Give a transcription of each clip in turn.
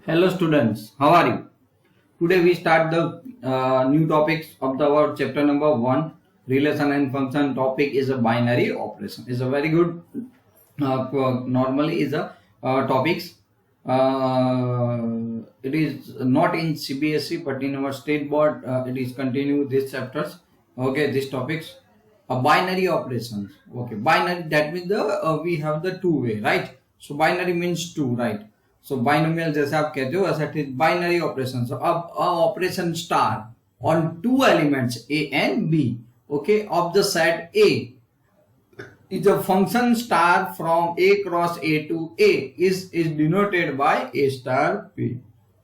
Hello students, how are you? Today we start the new topics of our chapter number 1, relation and function. Topic is a binary operation. Is a very good, normally is a topics. It is not in CBSE but in our state board it is continue these chapters. Okay, these topics. A binary operations. Okay, binary, that means the we have the two way, right? So binary means two, right? So binomial जैसे आप कहते हो ऐसा ठीक binary operations. So अब operation star on two elements A and B, okay, of the set A is a function star from A cross A to A is denoted by A star B.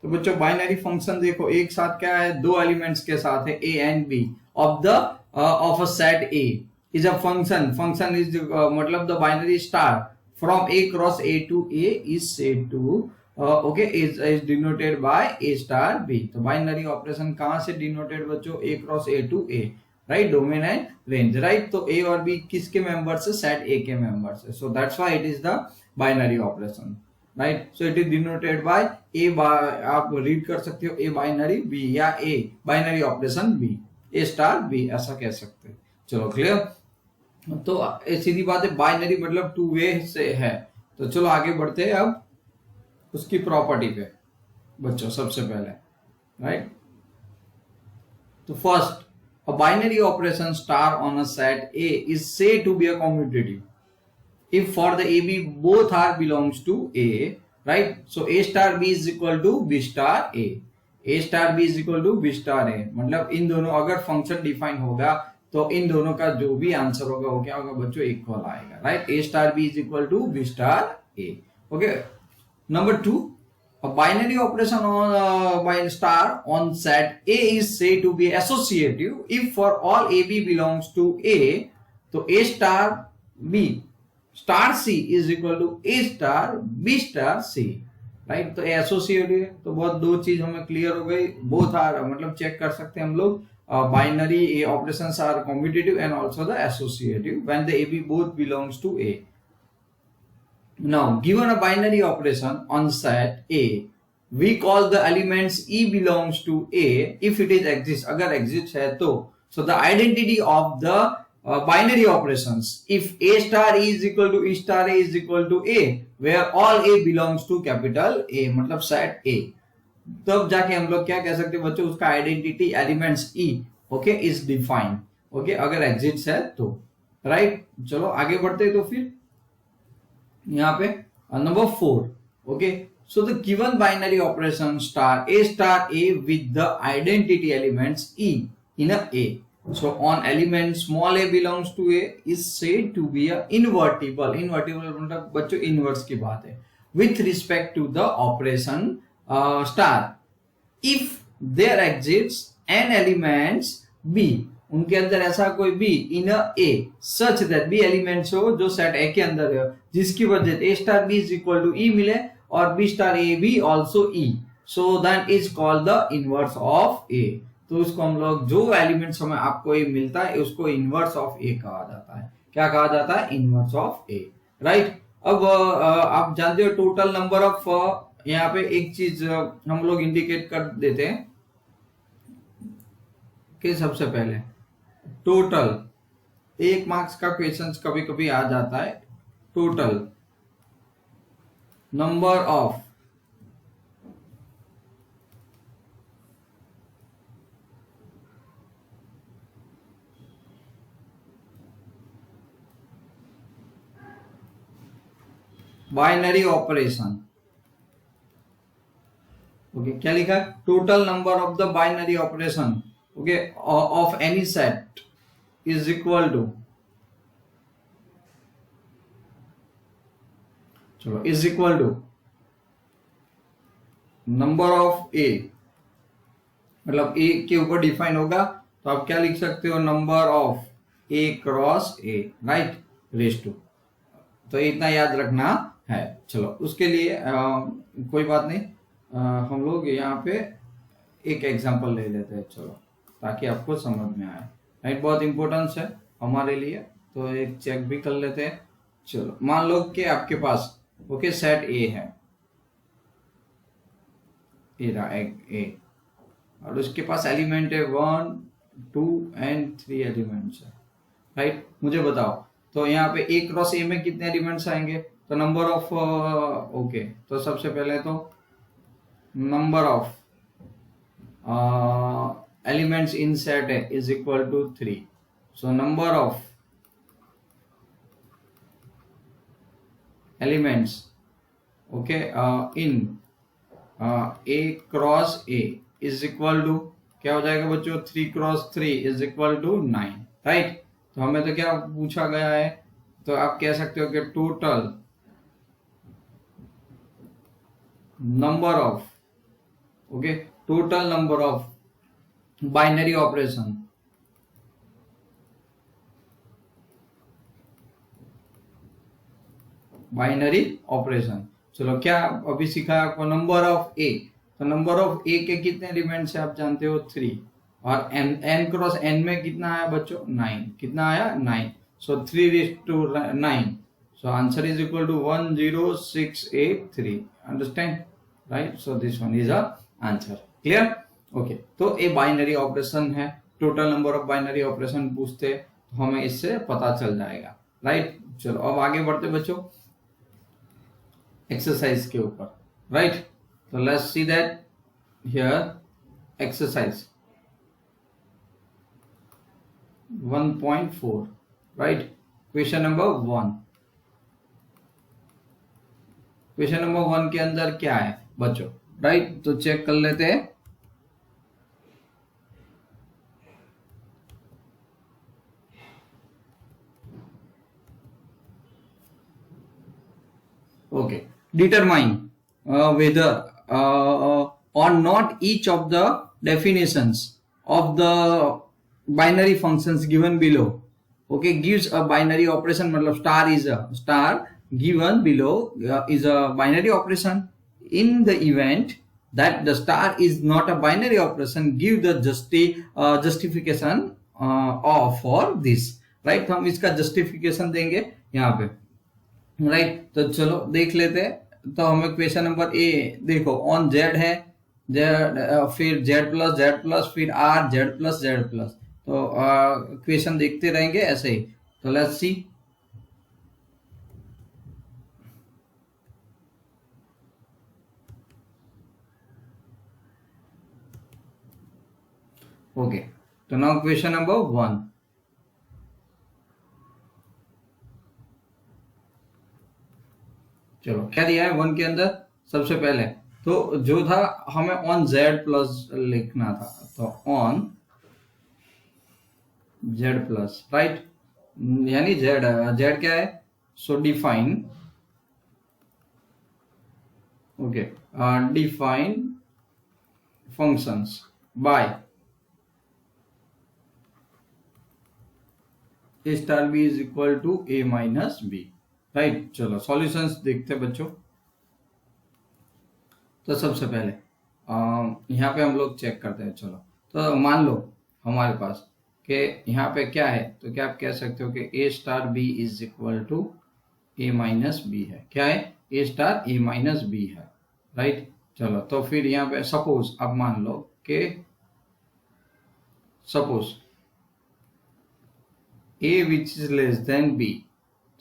तो बच्चों binary function देखो एक साथ क्या है, दो elements के साथ है A and B of the of a set A is a function is मतलब the binary star from A cross A to A is said to okay is denoted by A star B. तो binary operation कहां से denoted बच्चों, A cross A to A, right, domain and range, right. तो A और B किसके members है, set A के members है. So that's why it is the binary operation, right. So it is denoted by A, आप read कर सकते हो A बाइनरी B या A binary operation B, A star B ऐसा कह सकते हैं. चलो क्लियर. तो सीधी बात है, बाइनरी मतलब टू वे से है. तो चलो आगे बढ़ते हैं अब उसकी प्रॉपर्टी पे बच्चों. सबसे पहले, राइट, तो first, a binary operation star on a set A is said to be a commutative if for the AB both are belongs to A, right? So A star B is equal to B star A, A star B is equal to B star A. मतलब इन दोनों अगर function define होगा तो इन दोनों का जो भी आंसर होगा वो क्या होगा बच्चों, इक्वल आएगा, right. A star B is equal to B star A. Okay. Number 2, a binary operation on by star on set A is said to be associative if for all AB belongs to A, तो A star B star C is equal to A star B star C, right. तो associative है तो बहुत दो चीज हमें clear हो गई. बोथ आर मतलब चेक कर सकते हैं हम लोग, binary operations are commutative and also the associative when the AB both belongs to A. Now, given a binary operation on set A, we call the elements E belongs to A if it is exists. अगर exists है तो, so the identity of the binary operations, if A star E is equal to E star A is equal to A, where all A belongs to capital A, मतलब set A, तब जाके हम लोग क्या कह सकते हैं बच्चों, उसका identity elements E, okay, is defined, okay, अगर एग्जिस्ट है तो, राइट. चलो आगे बढ़ते हैं. तो फिर यहाँ पे number 4, okay, so the given binary operation star A with the identity elements E in a A, so on element small a belongs to A is said to be a invertible मतलब बच्चों inverse की बात है with respect to the operation star if there exists an elements B, उनके अंदर ऐसा कोई B in A such that B elements हो जो सेट A के अंदर है, जिसकी वजह से A star B is equal to E मिले और B स्टार A भी also E, so that is called the inverse of A. तो उसको हम लोग जो एलिमेंट्स हमें आपको A मिलता है उसको इनवर्स ऑफ A कहा जाता है. क्या कहा जाता है, इनवर्स ऑफ A, राइट. अब आप जानते हो टोटल नंबर ऑफ, यहाँ पे एक चीज हम लोग इंडिकेट कर देते हैं कि सबसे पहले टोटल, 1 मार्क्स का क्वेश्चंस कभी कभी आ जाता है, total number of binary operation. Okay, क्या लिखा, total number of the binary operation, okay, of any set is equal to, चलो, is equal to number of A, मतलब A के ऊपर डिफाइन होगा तो आप क्या लिख सकते हो, number of A cross A, right, raise to. तो इतना याद रखना है. चलो उसके लिए कोई बात नहीं, हम लोग यहाँ पे एक एग्जांपल ले लेते हैं, चलो, ताकि आपको समझ में आए, राइट. बहुत इंपॉर्टेंस है हमारे लिए, तो एक चेक भी कर लेते हैं. चलो मान लो कि आपके पास ओके सेट ए है, ए रहा ए, और उसके पास एलिमेंट है 1 2 एंड 3 एलिमेंट्स है, राइट। मुझे बताओ तो यहाँ पे ए क्रॉस ए में कितने एलिमेंट्स आएंगे, तो नंबर ऑफ ओके, तो सबसे पहले तो number of elements in set है is equal to 3, so number of elements okay in A cross A is equal to क्या हो जाएगा बच्चों, 3 cross 3 is equal to 9, right. तो हमें तो क्या पूछा गया है, तो आप कह सकते हो कि total number of okay, total number of binary operation binary operation. चलो क्या अभी सीखा आपको, नंबर ऑफ ए, तो नंबर ऑफ ए के कितने एलिमेंट्स है आप जानते हो 3, और एन क्रॉस एन में कितना आया बच्चों 9, कितना आया 9, so 3:9, so answer is equal to 10683, understand, right. So this one is a answer, clear, okay. तो ये बाइनरी ऑपरेशन है, total number of binary operation पूछते तो हमें इससे पता चल जाएगा, राइट। चलो अब आगे बढ़ते बच्चों एक्सरसाइज के ऊपर, राइट। तो let's see that here exercise 1.4, right. Question number 1, question number 1 के अंदर क्या है बच्चों, राइट। तो चेक कर लेते हैं, okay, determine whether or not each of the definitions of the binary functions given below okay gives a binary operation, मतलब star given below is a binary operation. In the event that the star is not a binary operation, give the justification for this, right। तो हम इसका justification देंगे यहाँ पे, right. तो चलो देख लेते हैं, तो हमें क्वेश्चन नंबर ए देखो, ऑन जेड है, जेड फिर जेड प्लस फिर आर जेड प्लस, तो क्वेश्चन देखते रहेंगे ऐसे ही। तो लेट्स सी, ओके। तो नाउ क्वेश्चन नंबर 1, चलो क्या दिया है 1 के अंदर, सबसे पहले तो जो था हमें ऑन जेड प्लस लिखना था, तो ऑन जेड प्लस, राइट, यानी जेड क्या है, so define okay, define functions by a star B is equal to A minus b, right. चलो सॉल्यूशंस देखते हैं बच्चों। तो सबसे पहले यहाँ पे हम लोग चेक करते हैं, चलो तो मान लो हमारे पास कि यहाँ पे क्या है, तो क्या आप कह सकते हो कि A star B is equal to A minus B है, क्या है A star A minus B है, राइट। चलो तो फिर यहाँ पे सपोज अब मान लो कि suppose a which is less than b,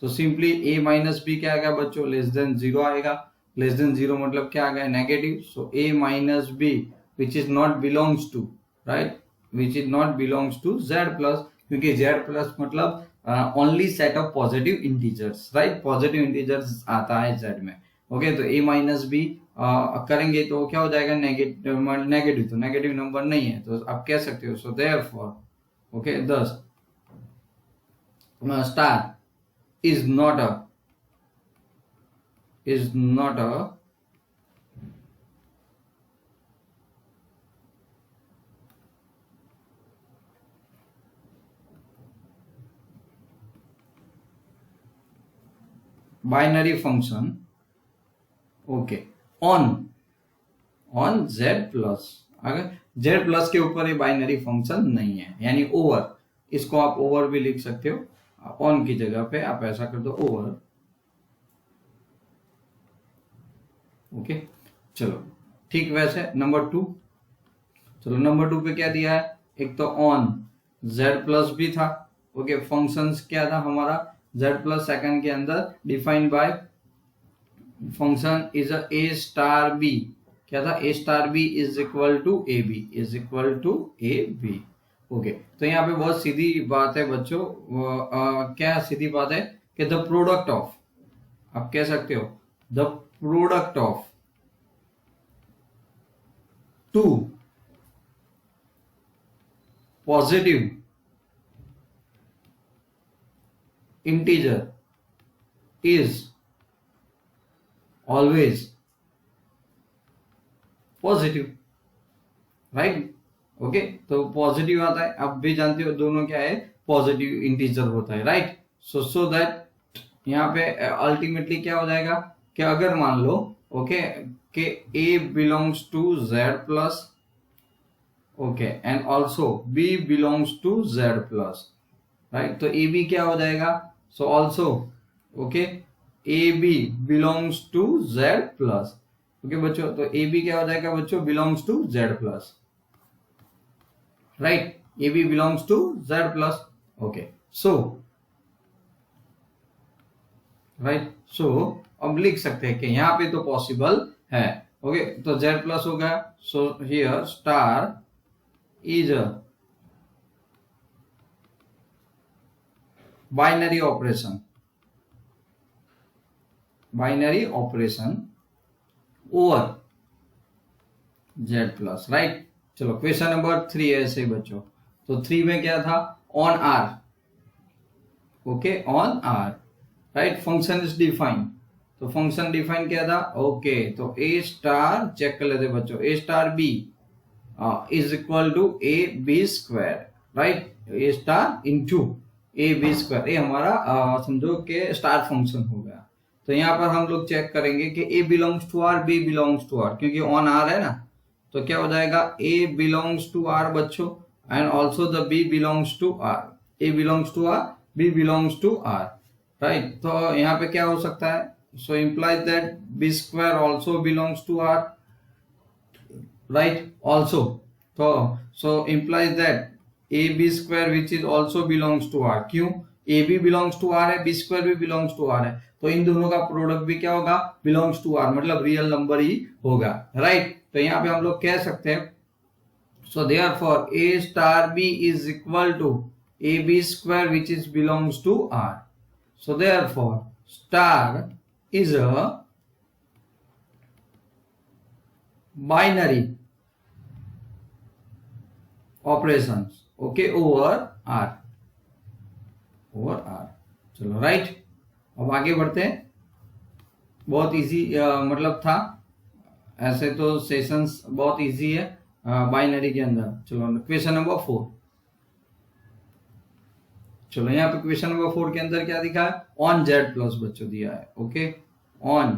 तो सिंपली ए माइनस बी क्या आएगा बच्चों, लेस देन 0 आएगा, लेस देन 0 मतलब क्या आ गया negative, so A minus B which is not belongs to, right, which is not belongs to Z plus, क्योंकि जेड प्लस मतलब only set of positive integers, right, positive integers आता है Z में, okay. तो ए माइनस बी करेंगे तो क्या हो जाएगा नेगेटिव, तो नेगेटिव नंबर नहीं है, तो आप कह सकते हो सो देयरफॉर ओके दस star is not a binary function okay on z plus, अगर z प्लस के ऊपर ये बाइनरी फंक्शन नहीं है, यानी ओवर, इसको आप ओवर भी लिख सकते हो, ऑन की जगह पे आप ऐसा कर दो ओवर, ओके। चलो ठीक वैसे नंबर 2, चलो नंबर 2 पे क्या दिया है, एक तो ऑन z प्लस भी था, ओके, फंक्शंस क्या था हमारा z प्लस सेकंड के अंदर defined by function is a star b, क्या था, a star b is equal to A b, is equal to A B, okay. तो यहाँ पे बहुत सीधी बात है बच्चों, क्या सीधी बात है कि द प्रोडक्ट ऑफ, आप कह सकते हो the product of two positive integer is always positive, right, okay. तो पॉजिटिव आता है, आप भी जानते हो दोनों क्या है, पॉजिटिव इंटीजर होता है, राइट। सो दैट यहाँ पे अल्टीमेटली क्या हो जाएगा कि अगर मान लो, ओके, कि a belongs to z plus, okay, and also b belongs to z plus, right, तो ए बी क्या हो जाएगा, so also, okay, A B belongs to z plus, okay बच्चों, तो ए बी क्या हो जाएगा बच्चों, belongs to z plus, right, A B belongs to z plus, okay. So right, so अब लिख सकते हैं कि यहाँ पे तो पॉसिबल है, ओके, तो z प्लस हो गया, so here star is a binary operation, binary operation over z plus, right. चलो क्वेश्चन नंबर 3 है ऐसे बच्चों, तो 3 में क्या था, on r, okay, on r, right, function is defined, तो फंक्शन डिफाइन क्या था, ओके, तो ए स्टार चेक कर लेते बच्चों, A star B is equal to A B square, right, A star into A B square, ये हमारा समझो कि स्टार फंक्शन हो गया। तो यहाँ पर हम लोग चेक करेंगे कि A belongs to R, B belongs to R, क्योंकि ऑन आर है ना, तो क्या हो जाएगा, ए बिलोंग्स टू आर बच्चों, and also the B belongs to R, A belongs to R, B belongs to R, right. तो यहाँ पे क्या हो सकता है, so implies that B square also belongs to R, right, also, तो so implies that A B square which is also belongs to r, क्यों, a B belongs to r है, बी स्क्वायर भी बिलोंग्स टू आर है, तो इन दोनों का product भी क्या होगा, बिलोंग्स टू आर, मतलब रियल नंबर ही होगा, राइट। तो यहाँ पे हम लोग कह सकते हैं, so therefore a star B is equal to A B square which is belongs to r, so therefore star is a binary operations, okay, over r, over r, चलो राइट। अब आगे बढ़ते हैं, बहुत इजी मतलब था, ऐसे तो सेशंस बहुत इजी है बाइनरी के अंदर। चलो क्वेश्चन नंबर 4, चलो यहाँ पे क्वेश्चन नंबर 4 के अंदर क्या दिखा है, ऑन जेड प्लस बच्चों दिया है, ओके, ऑन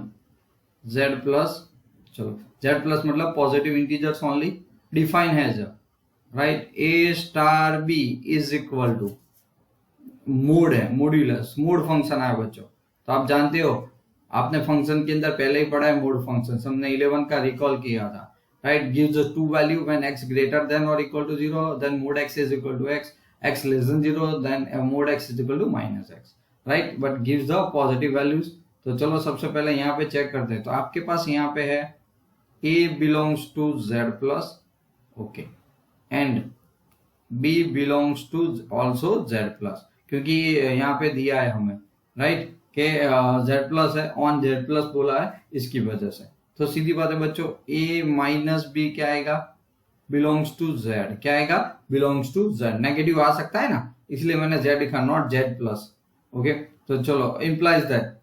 जेड प्लस, चलो जेड प्लस मतलब positive integers only, define has, right, A star B is equal to, mod है, मोड्यूलस, मोड फंक्शन है बच्चों, तो आप जानते हो, आपने फंक्शन के अंदर पहले ही पढ़ा है मोड फंक्शन, हमने 11 का रिकॉल किया था, right, gives two value when x greater than और equal to 0, then mod x is equal to x less than 0, then mod x is equal to -x, right, but gives the positive values. तो चलो सबसे पहले यहाँ पे check करते हैं, तो आपके पास यहाँ पे है a belongs to z plus, okay, and b belongs to also z plus, क्योंकि यहाँ पे दिया है हमें, राइट, के z प्लस है, ऑन z प्लस बोला है, इसकी वजह से। तो सीधी बात है बच्चों, a माइनस बी क्या आएगा, बिलोंग्स टू z, क्या आएगा, बिलोंग्स टू z, नेगेटिव आ सकता है ना, इसलिए मैंने z लिखा, नॉट z प्लस, ओके। तो चलो इंप्लाइज दैट,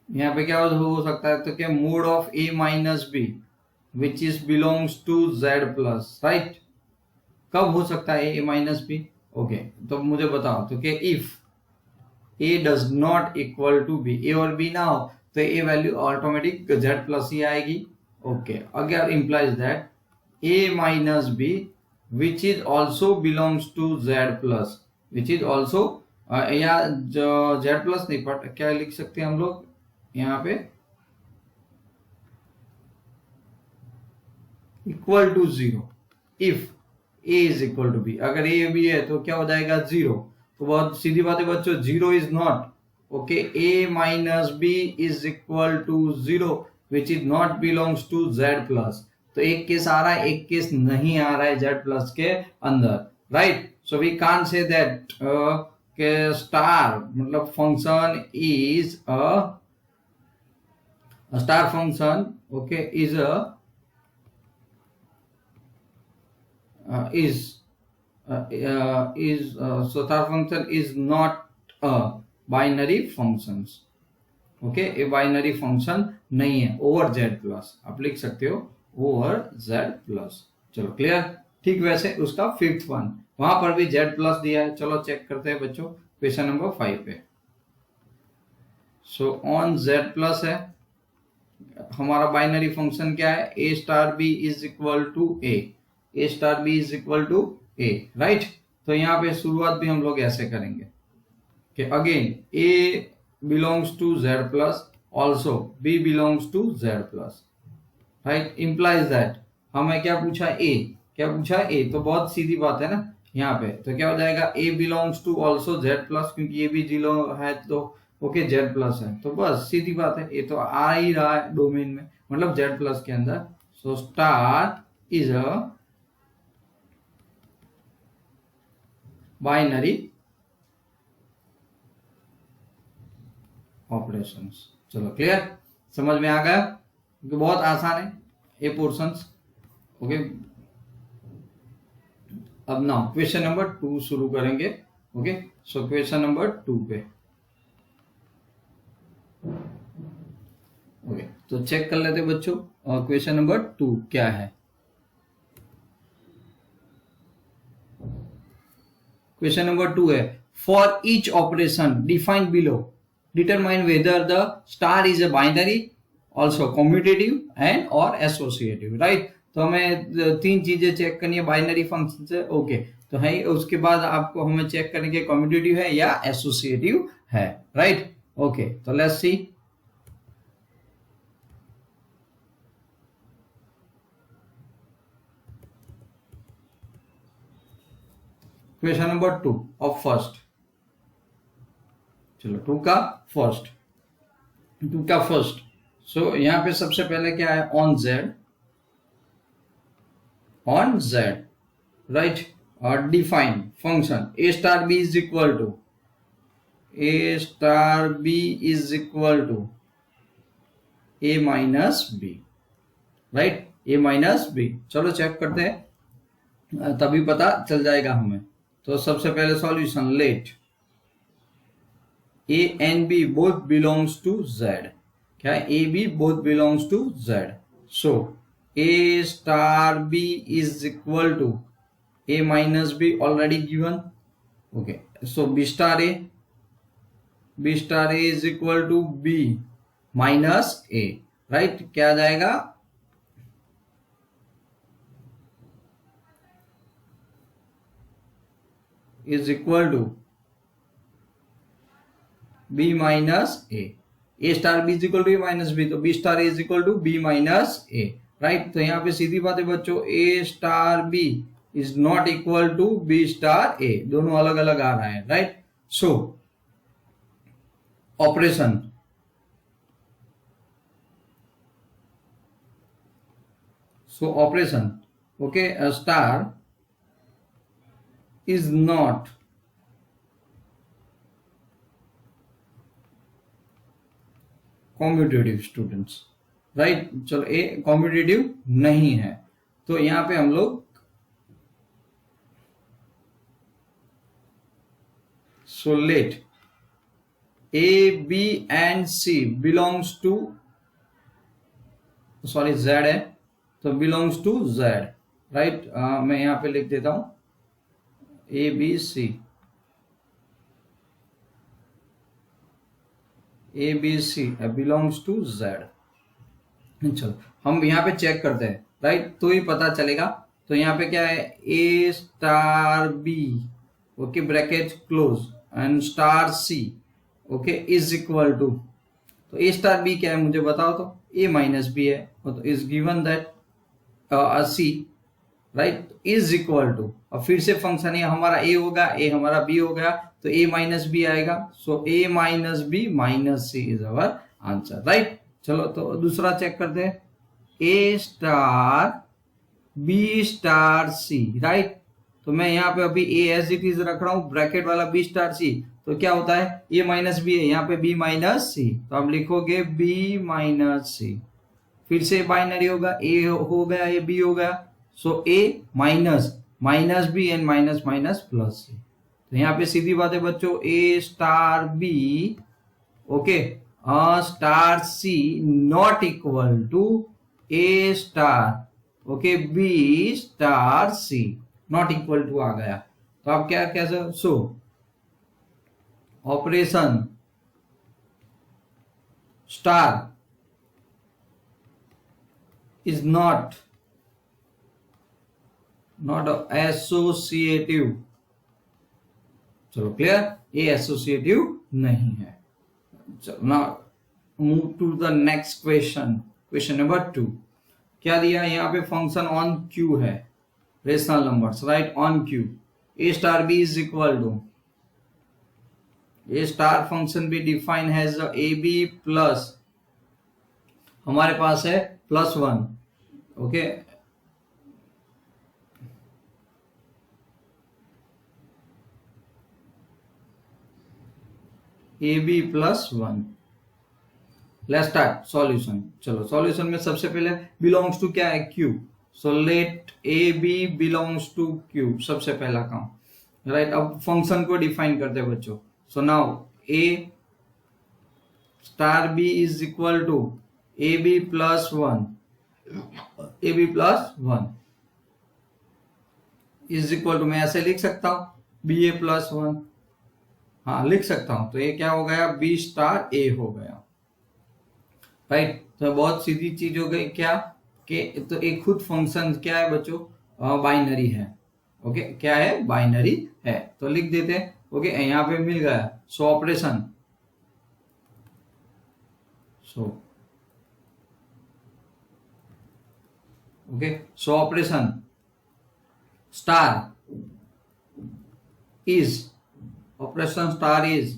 यहाँ पे क्या हो सकता है, तो क्या mod of a minus B which is belongs to z plus, right, कब हो सकता है a माइनस बी, ओके, तो मुझे बताओ, तो क्या if a does not equal to b, a और b ना हो तो a value automatic z plus ही आएगी, ओके। अगर implies that a minus B which is also belongs to z plus, which is also या जो जेड प्लस नहीं, पर क्या लिख सकते हैं हम लोग यहाँ पे, equal to zero if a is equal to b. अगर ए बी है तो क्या हो जाएगा, जीरो। तो बहुत सीधी बात है बच्चों, zero is not okay, a minus b is equal to zero which is not belongs to Z plus. तो एक केस आ रहा है, एक केस नहीं आ रहा है जेड प्लस के अंदर, right. So we can say that star मतलब function is a star function okay is a so star function is not a binary functions okay. ये बाइनरी फंक्शन नहीं है ओवर जेड प्लस, आप लिख सकते हो ओवर जेड प्लस। चलो clear. ठीक वैसे उसका फिफ्थ वन, वहां पर भी जेड प्लस दिया है। चलो चेक करते हैं बच्चों क्वेश्चन नंबर 5 पे। सो ऑन जेड प्लस है, हमारा बाइनरी फंक्शन क्या है, A star B is equal to A star B is equal to A, right. तो यहाँ पे शुरुआत भी हम लोग ऐसे करेंगे कि again a belongs to Z plus, also b belongs to Z plus, right. Implies that हमें क्या पूछा, क्या पूछा ए, तो बहुत सीधी बात है ना यहाँ पे। तो क्या हो जाएगा, A belongs to also Z plus, क्योंकि ये भी जीरो है तो ओके जेड प्लस है, तो बस सीधी बात है, ये तो आ ही रहा है डोमेन में, मतलब जेड प्लस के अंदर। So star is a binary operations. चलो क्लियर, समझ में आ गया, क्योंकि बहुत आसान है ये पोर्शंस ओके। अब ना क्वेश्चन नंबर 2 शुरू करेंगे ओके। सो क्वेश्चन नंबर 2 पे ओके, तो चेक कर लेते बच्चों क्वेश्चन नंबर 2 क्या है। क्वेश्चन नंबर 2 है, for each operation defined below determine whether the star is a binary also commutative and और एसोसिएटिव, राइट। तो हमें 3 चीजें चेक करनी है बाइनरी फंक्शन से ओके। तो है उसके बाद आपको हमें चेक करने के कम्यूटेटिव है या एसोसिएटिव है, राइट ओके। तो let's see. Question number 2 of first, चलो 2 का फर्स्ट, 2 का फर्स्ट। सो यहां पे सबसे पहले क्या है, ऑन जेड राइट, और define function a star B is equal to A minus b, right, a minus b. चलो चेक करते हैं, तभी पता चल जाएगा हमें। तो सबसे पहले solution, let A and B both belongs to Z, क्या है, ए B both belongs to Z. So A star B is equal to A minus B already given okay. So B star A is equal to B minus A, right. क्या आ जाएगा, is equal to B minus A star B is equal to A minus B, तो B star A is equal to B minus A, right. तो यहाँ पे सीधी बात है बच्चों, A star B is not equal to B star A, दोनों अलग अलग आ रहा है, right. So operation, okay, star is not competitive students, right. चलो ए कॉम्पिटिटिव नहीं है, तो यहां पे हम लोग so let A b and c belongs to, sorry z है तो बिलोंग्स टू जेड, राइट। मैं यहां पे लिख देता हूं a B C belongs to z. चलो हम यहाँ पे चेक करते हैं, राइट, तो ही पता चलेगा। तो यहाँ पे क्या है, A star B okay bracket close and star C, okay, is equal to, तो ए स्टार बी क्या है मुझे बताओ तो, ए माइनस बी है, तो is given that c, right, is equal to, अब फिर से फंक्शन, ये हमारा ए होगा, ए हमारा बी हो गया, तो ए माइनस बी आएगा, so A minus B minus C is our answer, right. चलो तो दूसरा चेक करते हैं, A star B star C, right, तो मैं यहाँ पे अभी ए एज इट इज रख रहा हूं, ब्रैकेट वाला बी स्टार सी, तो क्या होता है, ए माइनस बी है, यहाँ पे बी माइनस सी, तो आप लिखोगे बी माइनस सी, फिर से बाइनरी होगा, ए हो गया, ए बी हो गया, so A minus minus B and minus minus plus C, तो यहाँ पे सीधी बात है बच्चों, A star B, okay, star C not equal to A star, okay, B star C, not equal to आ गया, तो आप क्या कैसे, so operation star is not associative, चलो क्लियर, ये एसोसिएटिव नहीं है। चलो now move to the next question, question number 2, क्या दिया यहाँ पे, फंक्शन ऑन क्यू है, rational numbers, right, on Q, A star B is equal to, A star function भी define has A B plus, हमारे पास है +1, okay, A B +1, let's start solution. चलो सॉल्यूशन में सबसे पहले बिलोंग्स टू क्या है, Q, so let A B belongs to Q, सबसे पहला काम, राइट। अब फंक्शन को डिफाइन करते हैं बच्चों, so now a star B is equal to A B +1, a B +1 is equal to, मैं ऐसे लिख सकता हूं, बी ए +1, हाँ लिख सकता हूं, तो ये क्या हो गया, बी स्टार ए हो गया, राइट। तो बहुत सीधी चीज हो गई, क्या कि तो एक खुद फंक्शन क्या है बच्चों, बाइनरी है, ओके, क्या है, बाइनरी है, तो लिख देते हैं, ओके, यहाँ पे मिल गया, सो operation, so okay, so operation star is, operation star is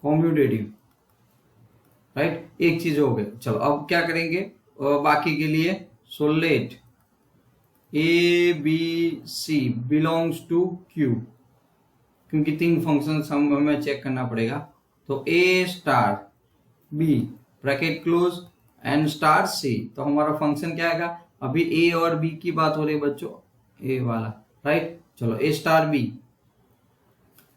commutative, right, एक चीज हो गई। चलो अब क्या करेंगे बाकी के लिए, so let A B C belongs to Q, क्योंकि 3 फंक्शन हमें चेक करना पड़ेगा, तो A star B bracket close and star C, तो हमारा फंक्शन क्या आएगा, अभी ए और बी की बात हो रही है बच्चों, ए वाला, राइट। चलो ए स्टार बी,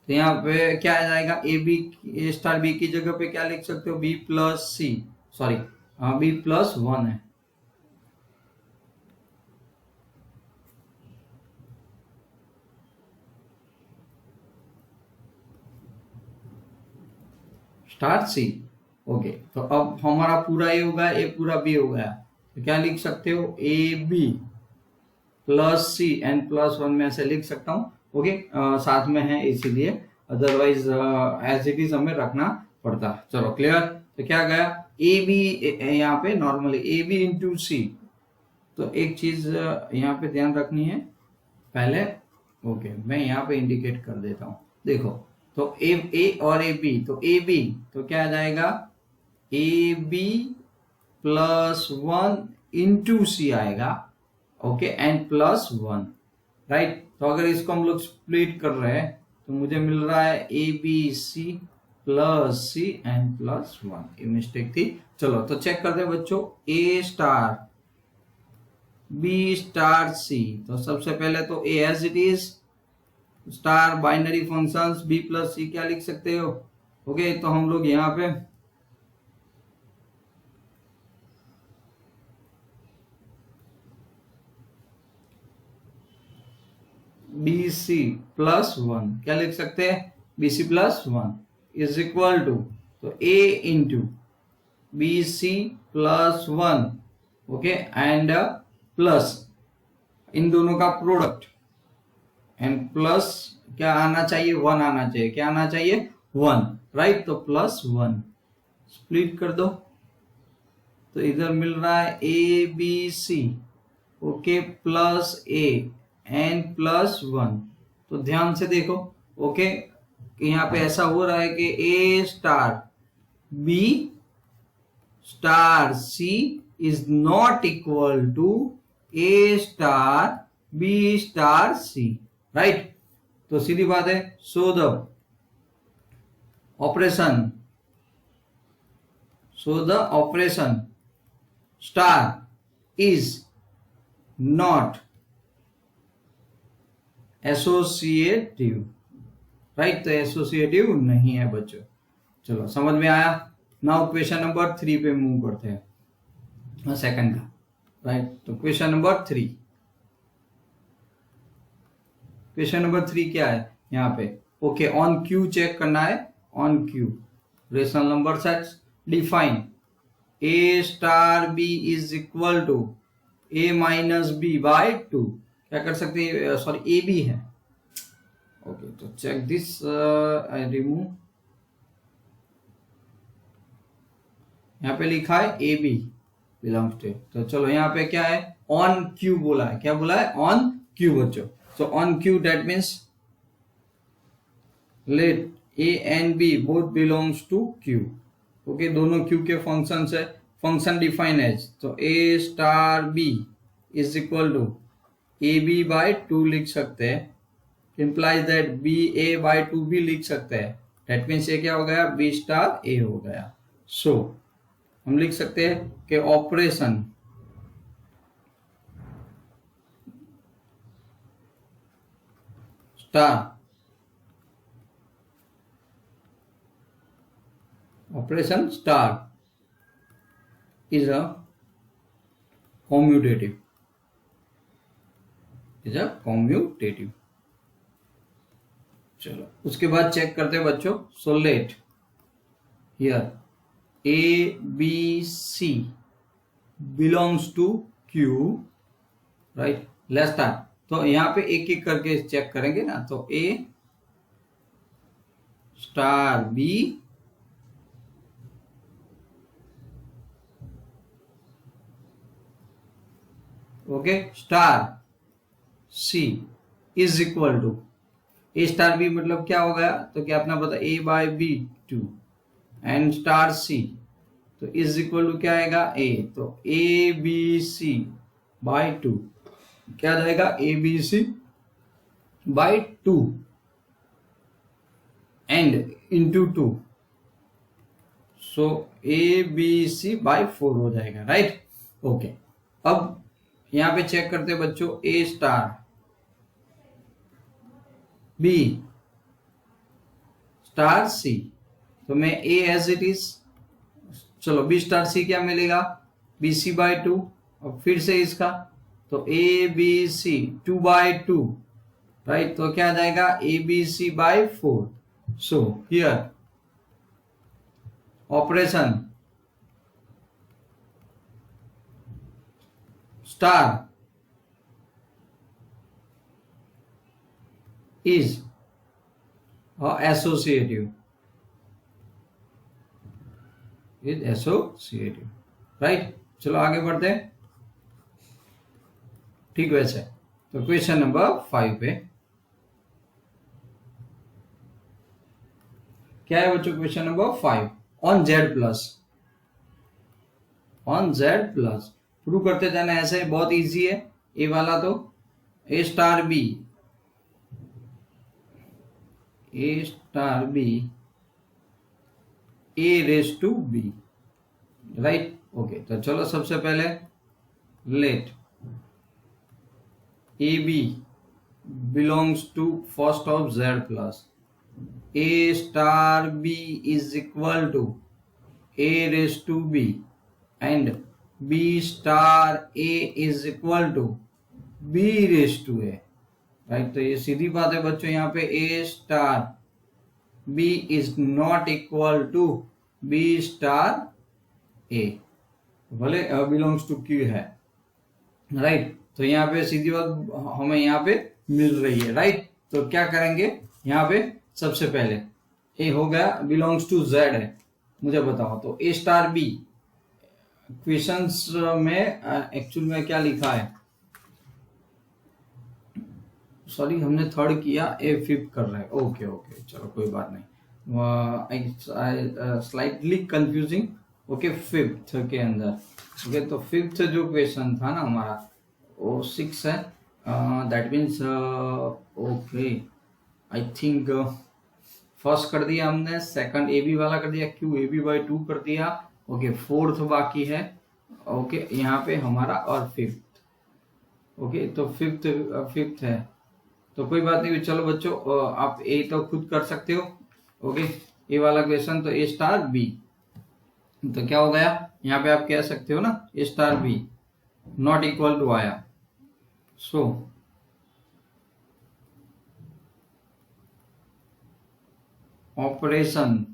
तो यहाँ पे क्या आ जाएगा, ए स्टार बी की जगह पे क्या लिख सकते हो, बी प्लस सी, सॉरी बी +1 है, स्टार सी, ओके, तो अब हमारा पूरा ए होगा, ए पूरा बी हो गया, तो क्या लिख सकते हो, ए बी +C एंड +1 में ऐसे लिख सकता हूँ, ओके, साथ में है इसीलिए, अदरवाइज एज इट इज हमें रखना पड़ता। चलो क्लियर, तो क्या गया, ए बी, यहाँ पे नॉर्मली ए बी इंटू सी, तो एक चीज यहाँ पे ध्यान रखनी है पहले, ओके, मैं यहाँ पे इंडिकेट कर देता हूँ, देखो, तो ए और ए बी, तो ए बी तो क्या आ जाएगा, ए बी +1 इंटू सी आएगा, ओके, एंड +1, राइट। तो अगर इसको हम लोग स्प्लिट कर रहे हैं तो मुझे मिल रहा है A B c +C and +1, ये मिस्टेक थी। चलो तो चेक करते हैं बच्चों, A star B star C, तो सबसे पहले तो A as it is, star binary functions B plus C क्या लिख सकते हो, ओके, तो हम लोग यहाँ पे बी सी +1 क्या लिख सकते हैं, B C +1 is equal to, तो A into B C +1, okay, and plus इन दोनों का प्रोडक्ट, एंड प्लस क्या आना चाहिए, 1 आना चाहिए, क्या आना चाहिए, 1, राइट। तो प्लस 1 स्प्लिट कर दो तो इधर मिल रहा है A B c, okay, plus a n plus 1। तो ध्यान से देखो, ओके, यहाँ पे ऐसा हो रहा है कि A star B star C is not equal to A star B star C, right. तो सीधी बात है, so the operation star is not associative, right. तो एसोसिएटिव नहीं है बच्चों। चलो समझ में आया। नाउ क्वेश्चन नंबर 3 पे मूव करते हैं, सेकंड का, राइट। तो क्वेश्चन नंबर 3 क्या है यहाँ पे, ओके, ऑन क्यू चेक करना है, on q rational number sets define a star B is equal to A minus b by 2। क्या कर सकते हैं, सॉरी ए बी है, ओके। तो चेक दिस, आई रिमूव, यहाँ पे लिखा है ए बी बिलोंग्स टू। तो चलो यहाँ पे क्या है, ऑन क्यू बोला है, क्या बोला है, ऑन क्यू बच्चों। So on Q that means let A and B both belongs to Q, okay, दोनों क्यू के फंक्शन है। फंक्शन डिफाइन एज, तो A star B is equal to A B by 2 लिख सकते हैं, implies that B A by 2 भी लिख सकते हैं। दैट मीन्स ये क्या हो गया, बी स्टार ए हो गया। सो हम लिख सकते हैं कि operation star is a commutative, चलो उसके बाद चेक करते हैं बच्चों। So let here a B C belongs to q, right. Let's start. तो यहाँ पे एक एक करके चेक करेंगे ना। तो A star B okay star C is equal to A star B मतलब क्या हो गया, तो क्या अपना पता A by B 2 and star C, तो इज इक्वल टू क्या आएगा ए, तो ए बी सी बाय 2 क्या जाएगा, a B c by 2 and into 2, so a B c by 4 हो जाएगा, राइट। ओके, अब यहां पे चेक करते हैं बच्चों, A star B star C, तो मैं ए एज इट इज, चलो बी स्टार सी क्या मिलेगा, बी सी बाय 2, और फिर से इसका, तो A B c 2 by 2, right. तो क्या आ जाएगा, a B c by 4। So here operation star is associative, right. चलो आगे बढ़ते हैं, ठीक वैसे। तो क्वेश्चन नंबर 5 पे क्या है बच्चों, question number 5 on Z plus prove करते जाना, ऐसे बहुत इजी है ए वाला। तो A star B A raise to B, right. Okay, तो चलो सबसे पहले let A B belongs to first of Z plus, A star B is equal to A raise to B and B star A is equal to B raise to A, right. तो ये सीधी बात है बच्चों, यहाँ पे A star B is not equal to B star A, भले belongs to Q है, राइट। तो यहाँ पे सीधी बात हमें यहाँ पे मिल रही है, राइट। तो क्या करेंगे यहाँ पे, सबसे पहले ए हो गया, बिलोंग्स टू जेड है, मुझे बताओ तो ए स्टार बी क्वेश्चंस में एक्चुअल में क्या लिखा है, सॉरी हमने थर्ड किया, ए फिफ्थ कर रहे हैं, ओके ओके चलो कोई बात नहीं, स्लाइटली कंफ्यूजिंग, ओके फिफ्थ के अंदर, ओके तो फिफ्थ जो क्वेश्चन था ना हमारा वो 6 है, that means okay I think first कर दिया हमने, सेकंड ए बी वाला कर दिया, क्यू ए बी बाई 2 कर दिया, ओके फोर्थ बाकी है, ओके यहाँ पे हमारा, और फिफ्थ, ओके तो फिफ्थ है, तो कोई बात नहीं, चलो बच्चों आप ए तो खुद कर सकते हो, ओके ए वाला क्वेश्चन, तो ए स्टार बी, तो क्या हो गया यहाँ पे आप कह सकते हो ना A star B not equal to आया, so operation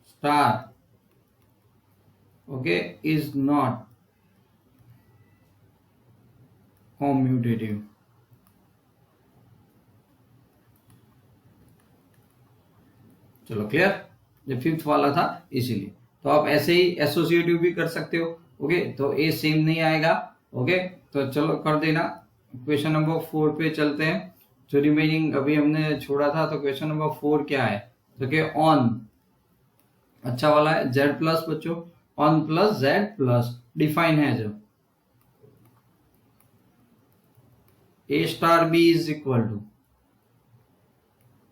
star okay is not commutative, चलो क्लियर, जो फिफ्थ वाला था इसीलिए, तो आप ऐसे ही एसोसिएटिव भी कर सकते हो, ओके तो ए सेम नहीं आएगा, ओके तो चलो कर देना, क्वेश्चन नंबर 4 पे चलते हैं, जो रिमेनिंग अभी हमने छोड़ा था, तो क्वेश्चन नंबर 4 क्या है, तो क्या ऑन, अच्छा वाला है, जेड प्लस बच्चों, on plus Z plus define है जो A star B is equal to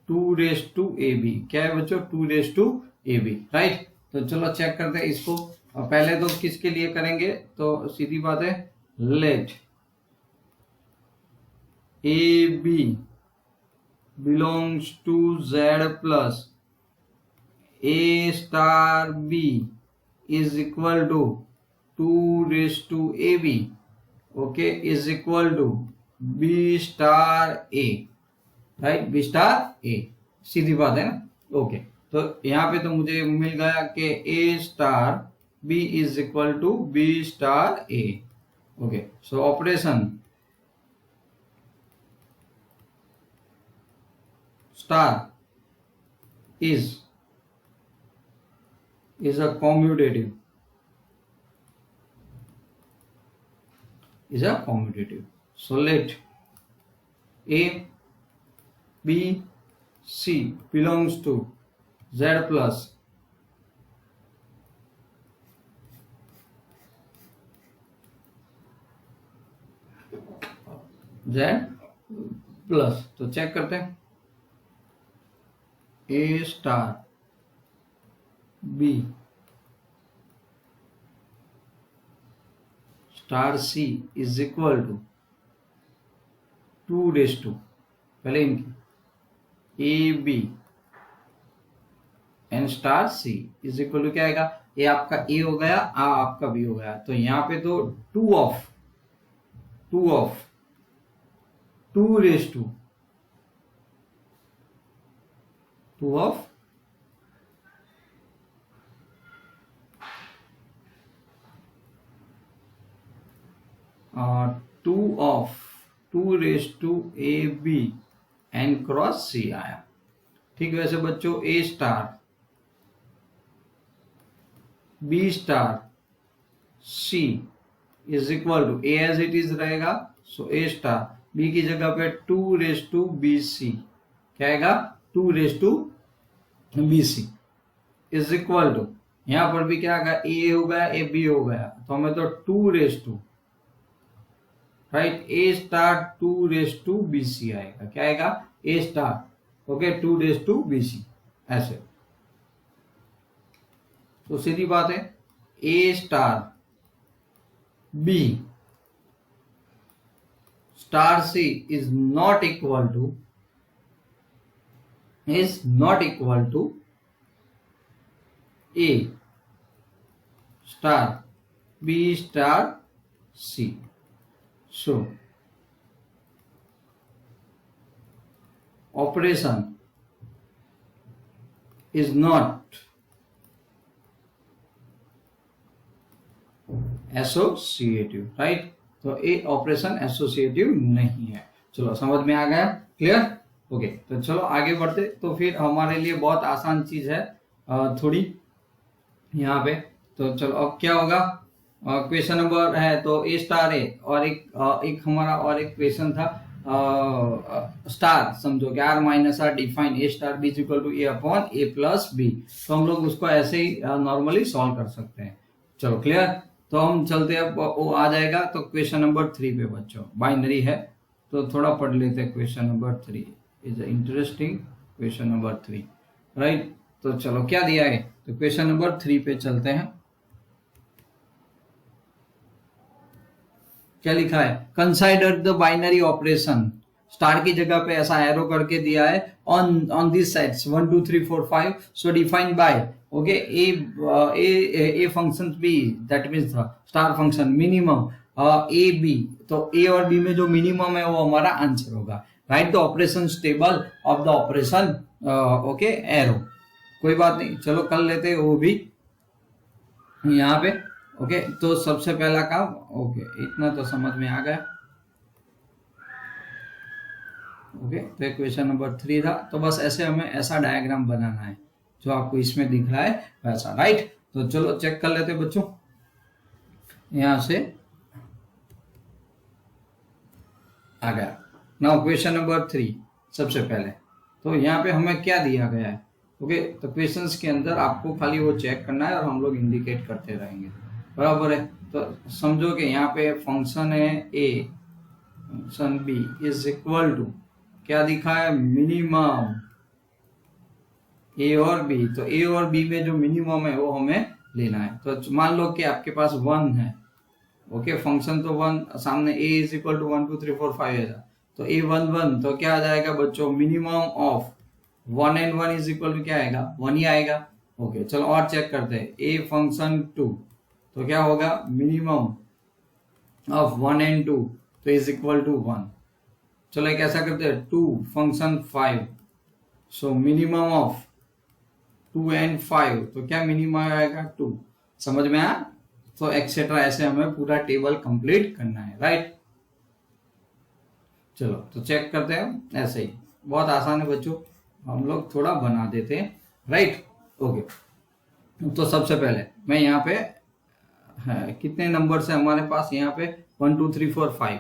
2 raise to A B, क्या है बच्चों 2 raise to A B, right, तो चलो चेक करते हैं इसको, और पहले तो किसके लिए करेंगे, तो सीधी बात है, let A B belongs to Z plus A star B is equal to 2 raise to A B, okay is equal to B star A, right B star A, सीधी बात है ना, ओके तो यहाँ पे तो मुझे मिल गया कि A star B is equal to B star A, okay so operation star is a commutative, so let A B C belongs to Z plus तो चेक करते हैं, A star B star C is equal to 2 raise to, पहले इनकी a B n star C is equal to क्या आएगा, ए आपका ए हो गया, आ आपका बी हो गया, तो यहाँ पे तो 2 of 2 raise to 2 of 2 raise to A B n cross C आया, ठीक है, वैसे बच्चों A star B star C is equal to A as it is रहेगा, सो ए स्टार बी की जगह पे 2 रेस टू बी सी, क्या आएगा 2 raise to B c is equal to, यहां पर भी क्या आएगा, ए हो गया ए बी हो गया, तो हमें तो 2 raise to, right A star 2 raise to B C आएगा, क्या आएगा A star okay 2 raise to B C, ऐसे, तो सीधी बात है A star B star C is not equal to A star B star C, so operation is not associative, right, तो ए operation associative नहीं है। चलो समझ में आ गया, क्लियर। ओके, तो चलो आगे बढ़ते। तो फिर हमारे लिए बहुत आसान चीज है थोड़ी यहाँ पे। तो चलो अब क्या होगा, क्वेश्चन नंबर है तो ए स्टार ए, और एक हमारा और एक क्वेश्चन था स्टार, समझो कि r minus r define a star B is equal to a upon a plus b. तो हम लोग उसको ऐसे ही नॉर्मली सॉल्व कर सकते हैं। चलो क्लियर। तो हम चलते हैं, वो आ जाएगा। तो क्वेश्चन नंबर 3 पे बच्चों बाइनरी है, तो थोड़ा पढ़ लेते हैं। Question number 3 is interesting, question number 3, right. तो चलो क्या दिया है, तो क्वेश्चन नंबर 3 पे चलते हैं। क्या लिखा है, consider the binary operation, star की जगह पे ऐसा एरो करके दिया है, on this sides 1 2 3 4 5, so defined by okay a function b, that means star function minimum a b. तो ए और बी में जो मिनिमम है वो हमारा आंसर होगा। Right the operation table of the operation okay arrow. कोई बात नहीं, चलो कर लेते वो भी यहाँ पे। ओके, तो सबसे पहला काम, ओके इतना तो समझ में आ गया। ओके, तो क्वेश्चन नंबर 3 था। तो बस ऐसे हमें ऐसा डायग्राम बनाना है जो आपको इसमें दिख रहा है वैसा, राइट। तो चलो चेक कर लेते बच्चों, यहां से आ गया। नाउ क्वेश्चन नंबर 3 सबसे पहले, तो यहाँ पे हमें क्या दिया गया है। ओके, तो क्वेश्चंस के अंदर आपको खाली वो चेक करना है और हम लोग इंडिकेट करते रहेंगे, बराबर है। तो समझो कि यहाँ पे फंक्शन है A, function B is equal to क्या दिखा है, मिनिमम ए और बी। तो ए और बी में जो मिनिमम है वो हमें लेना है। तो मान लो कि आपके पास 1 है, ओके फंक्शन तो 1 सामने, ए इज इक्वल टू 1 2 3 4 5 है, तो ए 1 1, तो क्या आ जाएगा बच्चों, minimum of 1 and 1 is equal to क्या आएगा, 1 ही आएगा। ओके चलो और चेक करते हैं, ए फंक्शन 2, तो क्या होगा, मिनिमम ऑफ 1 एंड 2 तो इज इक्वल टू 1। चलो एक ऐसा करते हैं, 2 function 5, so minimum of 2 and 5, तो क्या मिनिमम आएगा 2। समझ में आया। तो एक्सेट्रा ऐसे हमें पूरा टेबल कंप्लीट करना है, राइट। चलो तो चेक करते हैं ऐसे ही, बहुत आसान है बच्चों, हम लोग थोड़ा बना देते हैं, राइट। ओके, तो सबसे पहले मैं यहाँ पे है, कितने नंबर से हमारे पास यहाँ पे 1 2 3 4 5,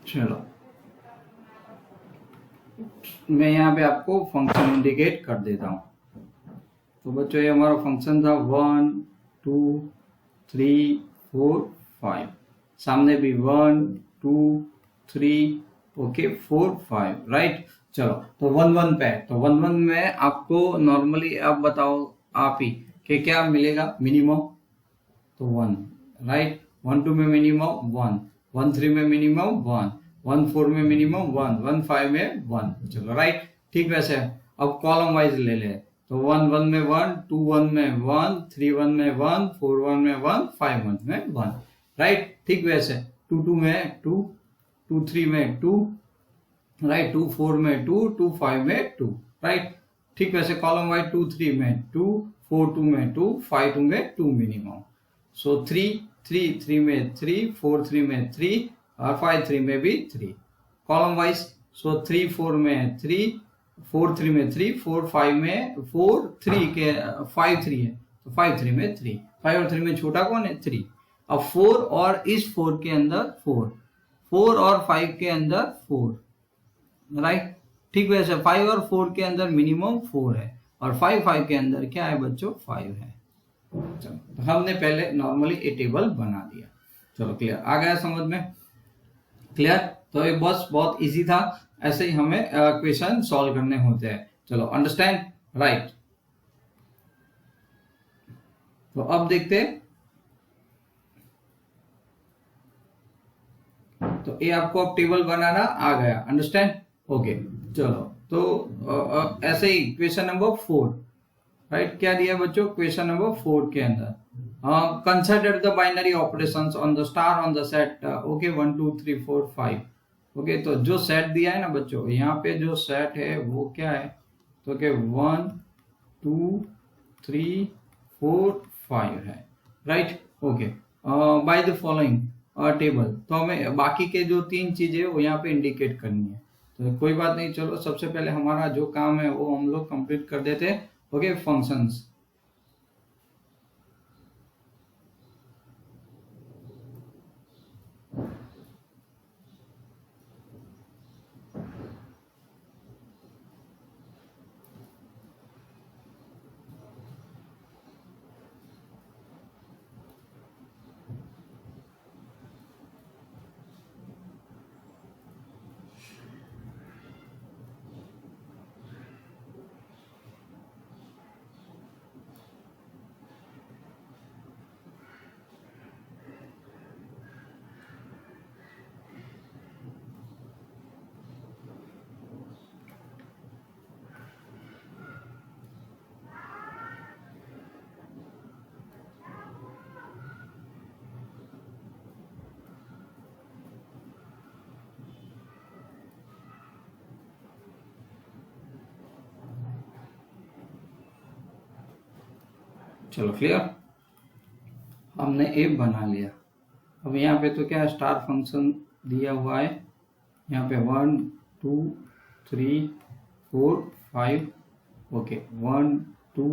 चलो मैं यहाँ पे आपको फंक्शन इंडिकेट कर देता हूँ। तो बच्चों ये हमारा फंक्शन था 1 2 3 4 5, सामने भी 1 2 3 ओके 4 5 राइट। चलो तो 1 1 पे, तो 1 1 में आपको नॉर्मली अब बताओ आप ही कि क्या मिलेगा मिनिमम, तो 1 राइट। 1 2 में मिनिमम 1, 1 3 में मिनिमम 1, 1 4 में मिनिमम 1, 1 5 में 1। चलो राइट ठीक। वैसे अब कॉलम वाइज ले ले, तो 1 1 में 1, 2 1 में 1, 3 1 में 1, 4 1 में 1, 5 1 में 1 राइट ठीक। वैसे 2 2 में 2, 2 3 में 2 राइट, 2 4 में 2, 2 5 में 2 राइट ठीक। वैसे कॉलम वाइज 2 3 में 2, 4 2 में 2, 5 2 में 2 मिनिमम। सो 3 3 3 में 3, 4 3 में 3 और 5 3 में भी 3 कॉलम वाइज। सो 3 4 में 3, 4 3 में 3, 4 5 में 4 3 के 5 3 है तो 5 3 में 3, 5 और 3 में छोटा कौन है 3। अब 4 और इस 4 के अंदर 4, 4 और 5 के अंदर 4 राइट ठीक। वैसे 5 और 4 के अंदर मिनिमम 4 है और 5 5 के अंदर क्या है बच्चों 5 है। चलो तो हमने पहले नॉर्मली ए टेबल बना दिया। चलो क्लियर आ गया समझ में, क्लियर। तो ये बस बहुत इजी था, ऐसे ही हमें क्वेश्चन सॉल्व करने होते हैं। चलो अंडरस्टैंड राइट। तो अब देखते, तो ये आपको अब टेबल बनाना आ गया, अंडरस्टैंड ओके। चलो तो ऐसे ही क्वेश्चन नंबर 4 राइट क्या दिया बच्चों क्वेश्चन नंबर 4 के अंदर, consider the binary operations on the star on the set okay 1 2 3 4 5 okay. तो जो सेट दिया है ना बच्चों, यहाँ पे जो सेट है वो क्या है, तो क्या 1 2 3 4 5 है right okay. By the following table, तो हमें बाकी के जो 3 चीजें वो यहाँ पे इंडिकेट करनी है। तो कोई बात नहीं, चलो सबसे पहले हमारा जो काम है वो हम लोग कंप्लीट कर देते हैं ओके फंक्शंस। चलो क्लियर, हमने ए बना लिया। अब यहाँ पे तो क्या स्टार फंक्शन दिया हुआ है, यहाँ पे 1 2 3 4 5 ओके 1 2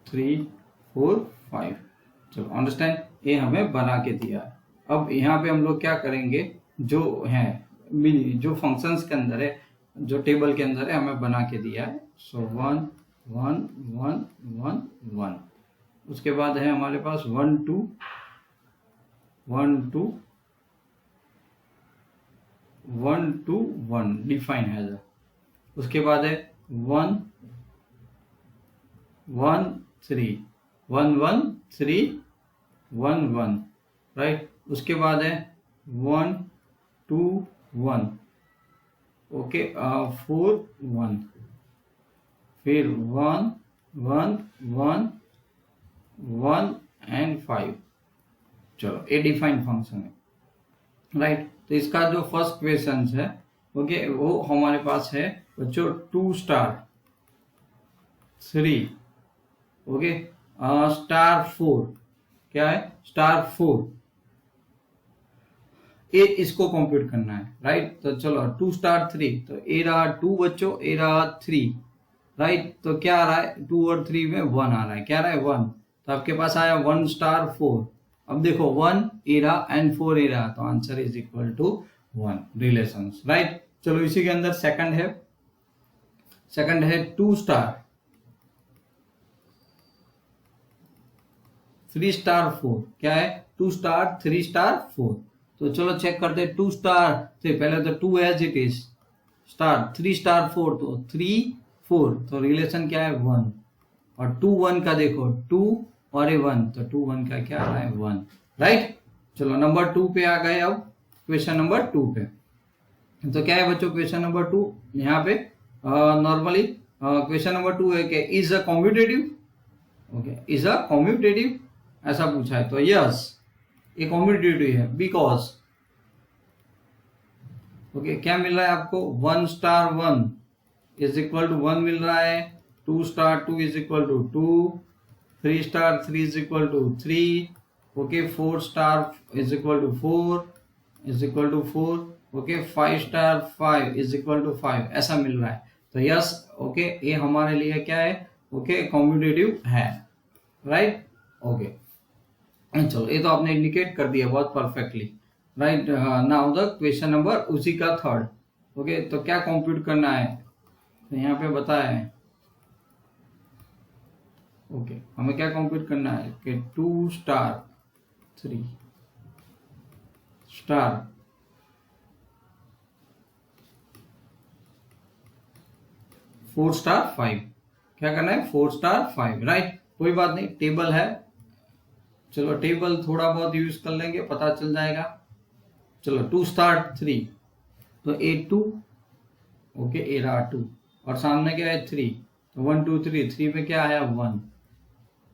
3 4 5। चलो अंडरस्टैंड, ये हमें बना के दिया है। अब यहाँ पे हम लोग क्या करेंगे, जो है जो फंक्शंस के अंदर है, जो टेबल के अंदर है हमें बना के दिया है। सो 1 1 1 1 1, उसके बाद है हमारे पास 1 2 1 2 1 2 1 डिफाइन है। उसके बाद है 1 1 3 1 1 3 1 1 राइट। उसके बाद है 1 2 1 ओके 4 1, फिर 1 1 1 1 एंड 5। चलो ए डिफाइन फंक्शन है राइट। तो इसका जो फर्स्ट क्वेश्चन है ओके वो हमारे पास है बच्चों 2 स्टार 3 ओके स्टार 4, क्या है स्टार 4, ए इसको कंप्यूट करना है राइट। तो चलो 2 स्टार 3, तो ए रहा 2 बच्चों, ए रहा 3 राइट। तो क्या आ रहा है 2 और 3 में 1 आ रहा है, क्या आ रहा है 1। तो आपके पास आया 1 स्टार 4। अब देखो 1 ए रहा एंड 4 ए रहा, तो answer is equal to one relations, right. चलो इसी के अंदर सेकंड है 2 स्टार 3 स्टार 4। क्या है? 2 स्टार 3 स्टार 4। तो चलो चेक करते हैं 2 स्टार से पहले तो 2 as it is star 3 star 4 तो 3 4 तो रिलेशन क्या है 1 और 2 1 का देखो 2 और 1 तो 2 1 का क्या आ रहा है 1, राइट। चलो नंबर 2 पे आ गए। अब क्वेश्चन नंबर 2 पे तो क्या है बच्चों क्वेश्चन नंबर 2 यहाँ पे नॉर्मली क्वेश्चन नंबर 2 है कि is a commutative, okay is a commutative ऐसा पूछा है तो यस ये कॉम्यूटेटिव है बिकॉज ओके क्या मिल रहा है आपको 1 स्टार 1 इज इक्वल टू 1 मिल रहा है, 2 star 2 is equal to 2, 3 star 3 is equal to 3, okay 4 star is equal to 4 is equal to 4, okay 5 star 5 is equal to 5 ऐसा मिल रहा है तो यस ओके ये हमारे लिए क्या है ओके कॉम्यूटेटिव है, राइट। ओके चलो ये तो आपने इंडिकेट कर दिया बहुत perfectly, right. Now the question number उसी का थर्ड, ओके तो क्या कंप्यूट करना है तो यहाँ पे बताया है, ओके हमें क्या कंप्यूट करना है कि 2 स्टार 3 स्टार 4 स्टार 5 क्या करना है 4 स्टार 5, राइट। कोई बात नहीं टेबल है, चलो टेबल थोड़ा बहुत यूज कर लेंगे पता चल जाएगा। चलो 2 स्टार 3 तो 8 2 ओके ए रहा 2 और सामने क्या है 3 तो 1 2 3 3 पे क्या आया 1,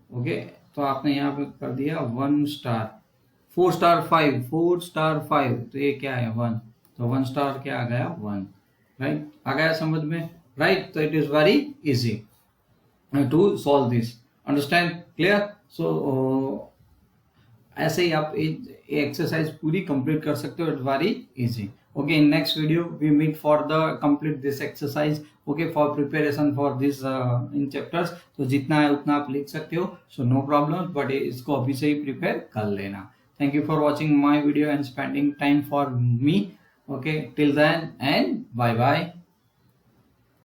ओके तो आपने यहाँ पे कर दिया 1 स्टार 4 स्टार 5 4 स्टार 5 तो ये क्या है 1 तो 1 स्टार क्या आ गया 1, राइट। आ गया समझ में, राइट। तो it is very easy to solve this, understand clear. So ऐसे ही आप एक्सरसाइज पूरी कंप्लीट कर सकते हो, it's very easy. Okay in next video we meet for the complete this exercise, okay for preparation for this in chapters. तो जितना है उतना आप लिख सकते हो, सो नो प्रॉब्लम, बट इसको अभी से ही प्रिपेयर कर लेना। Thank you for watching my video and spending time for me, okay till then and bye bye.